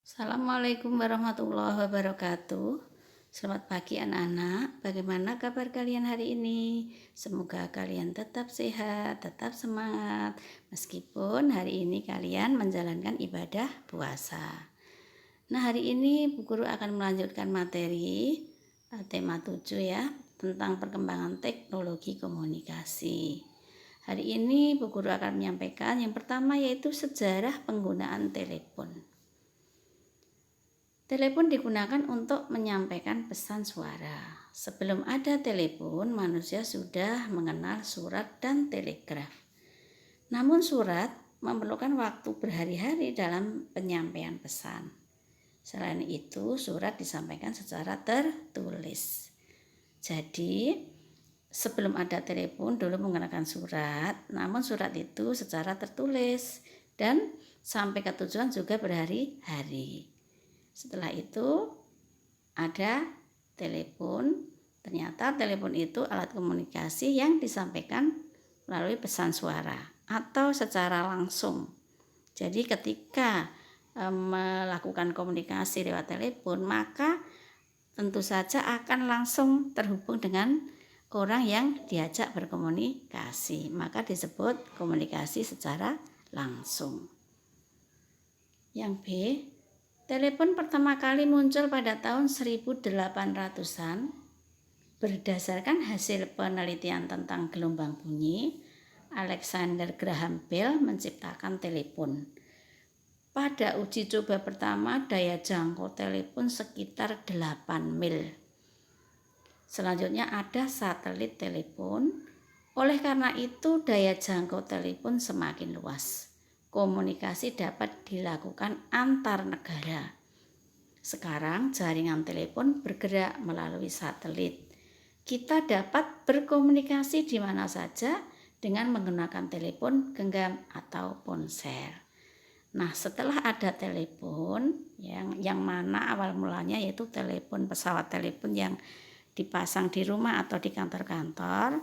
Assalamualaikum warahmatullahi wabarakatuh. Selamat pagi anak-anak. Bagaimana kabar kalian hari ini? Semoga kalian tetap sehat, tetap semangat meskipun hari ini kalian menjalankan ibadah puasa. Nah, hari ini Bu Guru akan melanjutkan materi tema 7 ya, tentang perkembangan teknologi komunikasi. Hari ini Bu Guru akan menyampaikan yang pertama yaitu sejarah penggunaan telepon. Telepon digunakan untuk menyampaikan pesan suara. Sebelum ada telepon, manusia sudah mengenal surat dan telegraf. Namun surat memerlukan waktu berhari-hari dalam penyampaian pesan. Selain itu, surat disampaikan secara tertulis. Jadi, sebelum ada telepon dulu menggunakan surat, namun surat itu secara tertulis dan sampai ke tujuan juga berhari-hari. Setelah itu ada telepon. Ternyata telepon itu alat komunikasi yang disampaikan melalui pesan suara atau secara langsung. Jadi ketika melakukan komunikasi lewat telepon, maka tentu saja akan langsung terhubung dengan orang yang diajak berkomunikasi. Maka disebut komunikasi secara langsung. Yang B, telepon pertama kali muncul pada tahun 1800-an berdasarkan hasil penelitian tentang gelombang bunyi. Alexander Graham Bell menciptakan telepon. Pada uji coba pertama daya jangkau telepon sekitar 8 mil. Selanjutnya ada satelit telepon. Oleh karena itu daya jangkau telepon semakin luas. Komunikasi dapat dilakukan antar negara. Sekarang jaringan telepon bergerak melalui satelit. Kita dapat berkomunikasi di mana saja dengan menggunakan telepon genggam atau ponsel. Nah, setelah ada telepon yang mana awal mulanya yaitu telepon pesawat telepon yang dipasang di rumah atau di kantor-kantor,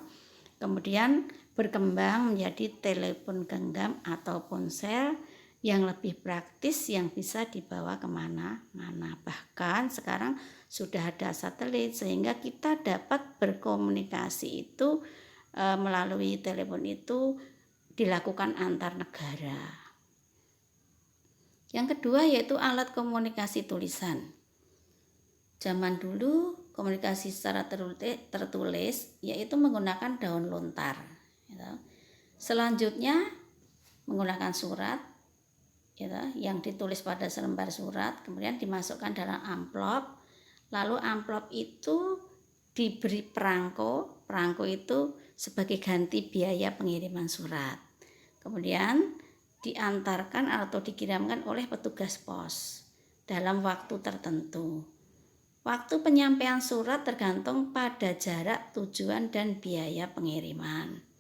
kemudian berkembang menjadi telepon genggam atau ponsel yang lebih praktis yang bisa dibawa kemana-mana. Bahkan sekarang sudah ada satelit sehingga kita dapat berkomunikasi itu melalui telepon itu dilakukan antar negara. Yang kedua yaitu alat komunikasi tulisan. Zaman dulu komunikasi secara tertulis yaitu menggunakan daun lontar. Selanjutnya menggunakan surat yang ditulis pada selembar surat, kemudian dimasukkan dalam amplop, lalu amplop itu diberi perangko itu sebagai ganti biaya pengiriman surat, kemudian diantarkan atau dikirimkan oleh petugas pos dalam waktu tertentu. Waktu penyampaian surat tergantung pada jarak, tujuan, dan biaya pengiriman.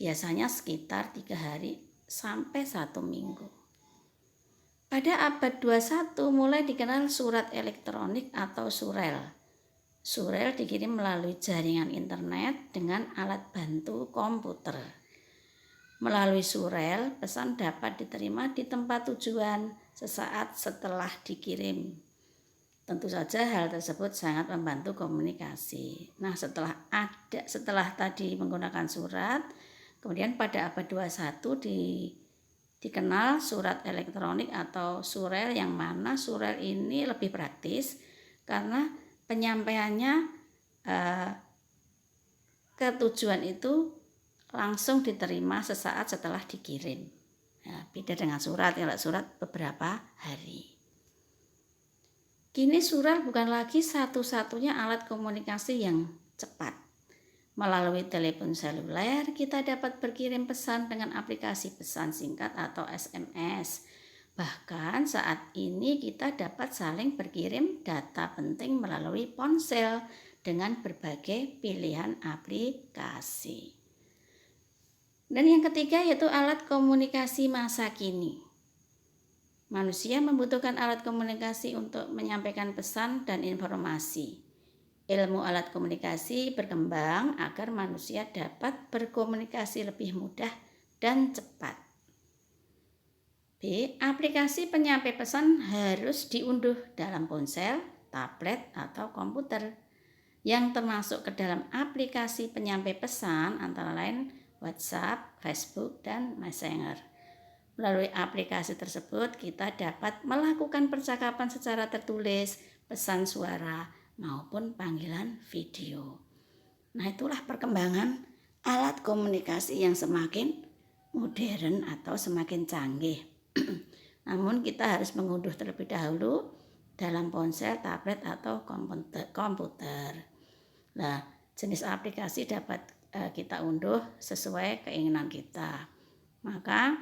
Biasanya sekitar 3 hari sampai 1 minggu. Pada abad 21 mulai dikenal surat elektronik atau surel. Surel dikirim melalui jaringan internet dengan alat bantu komputer. Melalui surel, pesan dapat diterima di tempat tujuan sesaat setelah dikirim. Tentu saja hal tersebut sangat membantu komunikasi. Nah, setelah tadi menggunakan surat, kemudian pada abad 21 dikenal surat elektronik atau surel, yang mana surel ini lebih praktis karena penyampaiannya ke tujuan itu langsung diterima sesaat setelah dikirim. Nah, beda dengan surat, kalau surat beberapa hari. Kini surel bukan lagi satu-satunya alat komunikasi yang cepat. Melalui telepon seluler, kita dapat berkirim pesan dengan aplikasi pesan singkat atau SMS. Bahkan saat ini kita dapat saling berkirim data penting melalui ponsel dengan berbagai pilihan aplikasi. Dan yang ketiga yaitu alat komunikasi masa kini. Manusia membutuhkan alat komunikasi untuk menyampaikan pesan dan informasi. Ilmu alat komunikasi berkembang agar manusia dapat berkomunikasi lebih mudah dan cepat. B. Aplikasi penyampai pesan harus diunduh dalam ponsel, tablet, atau komputer. Yang termasuk ke dalam aplikasi penyampai pesan antara lain WhatsApp, Facebook, dan Messenger. Melalui aplikasi tersebut kita dapat melakukan percakapan secara tertulis, pesan suara, maupun panggilan video. Nah, itulah perkembangan alat komunikasi yang semakin modern atau semakin canggih. Namun kita harus mengunduh terlebih dahulu dalam ponsel, tablet, atau komputer. Nah, jenis aplikasi dapat kita unduh sesuai keinginan kita. Maka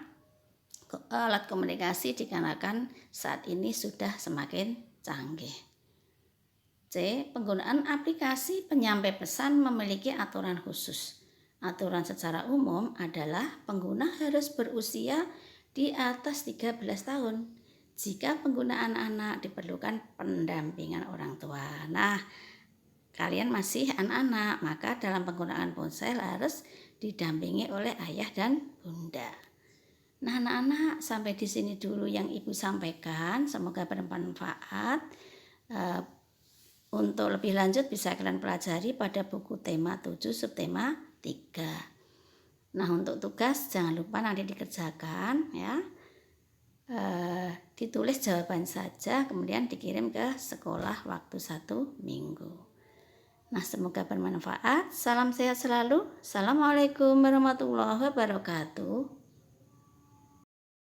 alat komunikasi dikarenakan saat ini sudah semakin canggih. C. Penggunaan aplikasi penyampai pesan memiliki aturan khusus. Aturan secara umum adalah pengguna harus berusia di atas 13 tahun. Jika penggunaan anak diperlukan pendampingan orang tua. Nah, kalian masih anak-anak, maka dalam penggunaan ponsel harus didampingi oleh ayah dan bunda. Nah, anak-anak, sampai di sini dulu yang Ibu sampaikan. Semoga bermanfaat. Untuk lebih lanjut bisa kalian pelajari pada buku tema 7 subtema 3. Nah, untuk tugas jangan lupa nanti dikerjakan ya. Ditulis jawaban saja kemudian dikirim ke sekolah waktu 1 minggu. Nah, semoga bermanfaat. Salam sehat selalu. Assalamualaikum warahmatullahi wabarakatuh.